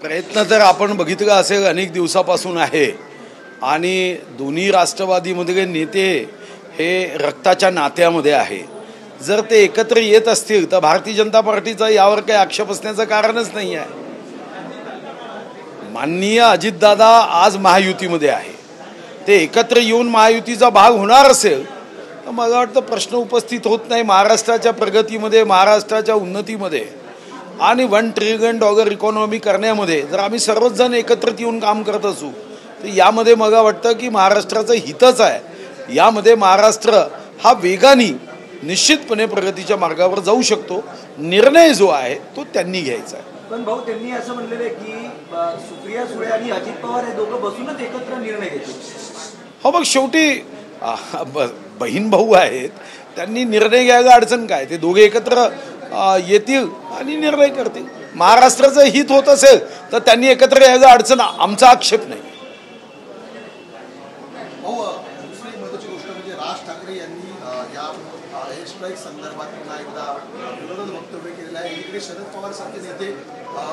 प्रयत्न तर आपण बघितलं असेल अनेक दिवसापासून आहे आणि दोन्ही राष्ट्रवादीमधले नेते हे रक्ताच्या नात्यामध्ये आहे। जर ते एकत्र येत असतील तर भारतीय जनता पार्टीचा यावर काही आक्षेप असण्याचं कारणच नाही आहे। माननीय अजितदादा आज महायुतीमध्ये आहे, ते एकत्र येऊन महायुतीचा भाग होणार असेल तर मला वाटतं प्रश्न उपस्थित होत नाही। महाराष्ट्राच्या प्रगतीमध्ये, महाराष्ट्राच्या उन्नतीमध्ये आणि $1 ट्रिलियन इकॉनॉमी करण्यामध्ये जर आम्ही सर्वच जण एकत्रित येऊन काम करत असू तर यामध्ये मला वाटतं की महाराष्ट्राचं हितच आहे। यामध्ये महाराष्ट्र हा वेगाने निश्चितपणे प्रगतीच्या मार्गावर जाऊ शकतो। निर्णय जो आहे तो त्यांनी घ्यायचा आहे। पण भाऊ, त्यांनी असं म्हणलेलं आहे की सुप्रिया सुळे आणि अजित पवार हे दोघं बसूनच एकत्र निर्णय घेतील। हो, मग शेवटी बहीण भाऊ आहेत, त्यांनी निर्णय घ्यायला अडचण काय? ते दोघे एकत्र येतील आणि निर्णय करतील। महाराष्ट्राचं हित होत असेल तर त्यांनी एकत्र यायला अडचण, आमचा आक्षेप नाही। दुसरी महत्त्वाची गोष्ट म्हणजे राज ठाकरे यांनी या एअर स्ट्राईक संदर्भात पुन्हा एकदा विरोधात वक्तव्य केलेलं आहे। इकडे शरद पवार सारखे नेते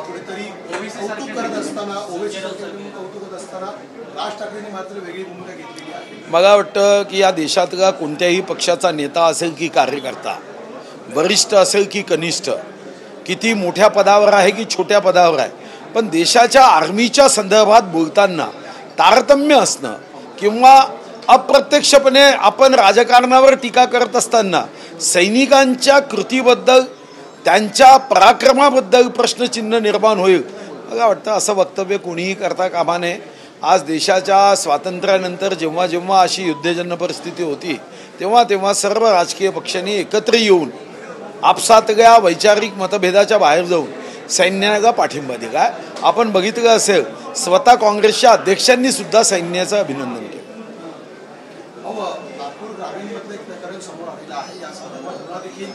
कुठेतरी कौतुक करत असताना, ओवेसी कौतुक करत असताना राज ठाकरेंनी मात्र वेगळी भूमिका घेतलेली आहे। मला वाटतं की या देशातला कोणत्याही पक्षाचा नेता असेल की कार्यकर्ता, वरिष्ठ असेल की कनिष्ठ, किती मोठ्या पदावर आहे की छोट्या पदावर आहे, पण देशाच्या आर्मीच्या संदर्भात बोलताना तारतम्य असणं किंवा अप्रत्यक्षपणे आपण राजकारणावर टीका करत असताना सैनिकांच्या कृतीबद्दल, त्यांच्या पराक्रमाबद्दल प्रश्नचिन्ह निर्माण होईल, मला वाटतं असं वक्तव्य कोणीही करता कामा नये। आज देशाच्या स्वातंत्र्यानंतर जेव्हा जेव्हा अशी युद्धजन्य परिस्थिती होती तेव्हा सर्व राजकीय पक्षांनी एकत्र येऊन आपसातल्या वैचारिक मतभेदाच्या बाहेर जाऊन सैन्याला पाठिंबा दिला। आपण बघितलं असेल स्वतः काँग्रेसच्या अध्यक्षांनी सुद्धा सैन्याचं अभिनंदन केलं। नागपूर ग्रामीणमधलं एक प्रकरण समोर आलेलं आहे। या संदर्भात गुन्हा देखील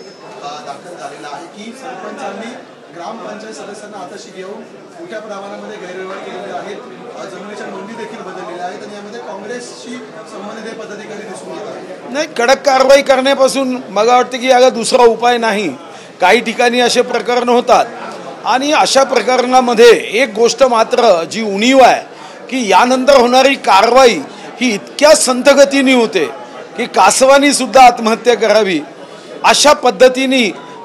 दाखल झालेला आहे की सरपंचांनी ग्रामपंचायत सदस्यांना हाताशी घेऊन मोठ्या प्रमाणामध्ये गैरव्यवहार केलेले आहेत। जमिनीच्या नोंदी देखील बदललेल्या आहेत आणि यामध्ये काँग्रेसशी संबंधित पदाधिकारी दिसून येत आहेत। नाही, कडक कारवाई करण्यापासून मला वाटतं की याला दुसरा उपाय नाही। काही ठिकाणी असे प्रकरण होतात आणि अशा प्रकरणामध्ये एक गोष्ट मात्र जी उणीव आहे की यानंतर होणारी कारवाई ही इतक्या संथ गतीने होते की कासवानी सुद्धा आत्महत्या करावी अशा पद्धतीने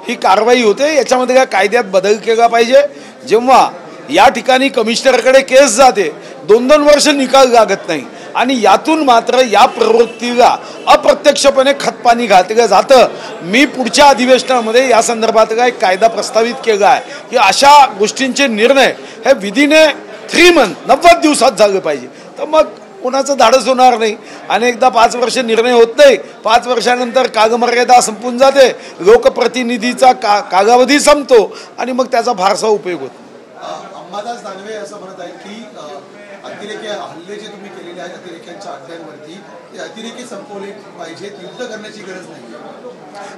ही कारवाई होते। याच्यामध्ये काय कायद्यात बदल केला पाहिजे। जेव्हा या ठिकाणी कमिशनरकडे केस जाते 2-2 वर्ष निकाल लागत नाही आणि यातून मात्र या प्रवृत्तीला अप्रत्यक्षपणे खतपाणी घातलं जातं। मी पुढच्या अधिवेशनामध्ये या संदर्भात एक कायदा प्रस्तावित केला आहे की अशा गोष्टींचे निर्णय हे विदिन 3 मंथ 90 दिवसात झाले पाहिजे, तर मग कोणाचं धाडस होणार नाही। अनेकदा 5 वर्ष निर्णय होत नाही, 5 वर्षानंतर कालमर्यादा संपून जाते, लोकप्रतिनिधीचा कालावधी संपतो आणि मग त्याचा फारसा उपयोग होतो। अंबादास दानवे असं म्हणत आहेत की अतिरेकी हल्ले जे तुम्ही केलेले आहेत अतिरेक्यांच्या अड्ड्यांवरती, ते अतिरेकी संपवले पाहिजेत, युद्ध करण्याची गरज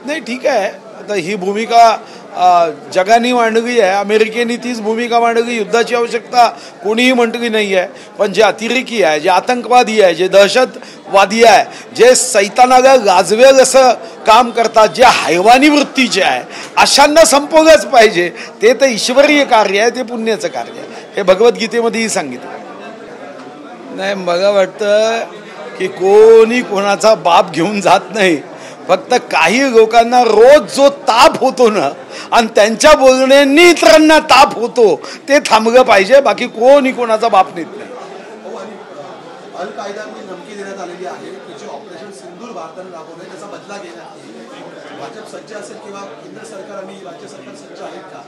नाही। ठीक आहे, आता ही भूमिका जगाने मांडली आहे, अमेरिकेने तीच भूमिका मांडली। युद्धाची आवश्यकता कोणीही म्हटली नाही आहे, पण जे अतिरेकी आहे, जे आतंकवादी आहे, जे दहशतवादी आहे, जे सैतानाला गाजवेल असं काम करतात, जे हैवानी वृत्तीचे आहे, अशांना संपवलंच पाहिजे। ते तर ईश्वरीय कार्य आहे, ते पुण्याचं कार्य आहे, हे भगवद्गीतेमध्येही सांगितलं। नाही, मला वाटतं की कोणी कोणाचा बाप घेऊन जात नाही, फक्त काही लोकांना रोज जो ताप होतो ना आणि त्यांच्या बोलण्यानी इतरांना ताप होतो ते थांबलं पाहिजे, बाकी कोणी कोणाचा बाप नेत नाही। अल कायदाने धमकी देण्यात आलेली आहे की जे ऑपरेशन सिंदूर भारताने राबवलंय त्याचा बदला घेण्यात येईल। भाजप सज्ज असेल किंवा केंद्र सरकार आणि राज्य सरकार सज्ज आहेत का?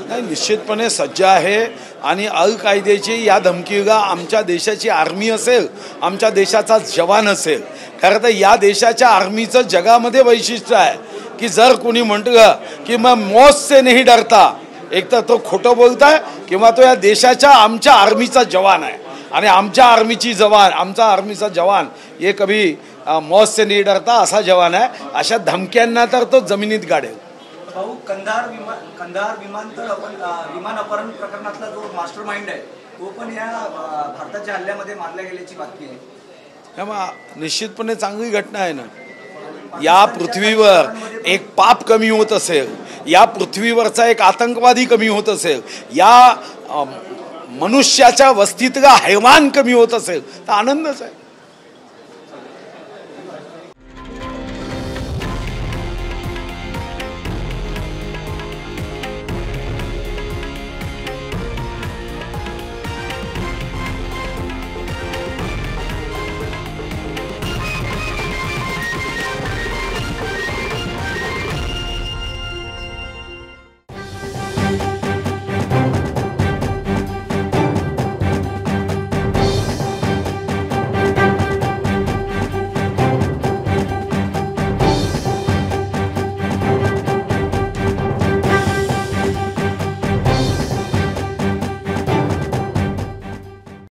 नाही, निश्चितपणे सज्ज आहे आणि अल कायद्याची या धमकीला आमच्या देशाची आर्मी असेल, आमच्या देशाचा जवान असेल, खरं तर या देशाच्या आर्मीचं जगामध्ये वैशिष्ट्य आहे की जर कोणी म्हटलं की मग मौत से नहीं डरता, एक तर तो खोटं बोलताय किंवा तो या देशाच्या आमच्या आर्मीचा जवान आहे आणि आमच्या आर्मीचा जवान हे कभी मौत से नहीं डरता असा जवान आहे। अशा धमक्यांना तर तो जमिनीत गाडेल। भाऊ, कंधार विमानतळ विमान अपहरण प्रकरणातला जो मास्टर माइंड आहे तो पण या भारताच्या हल्ल्यामध्ये मारला गेल्याची बातमी आहे। निश्चितपणे चांगली घटना आहे ना। या पृथ्वीवर एक पाप कमी होत असेल, या पृथ्वीवरचा एक आतंकवादी कमी होत असेल, या मनुष्याच्या वस्तीतला हैवान कमी होत असेल तर आनंदच आहे.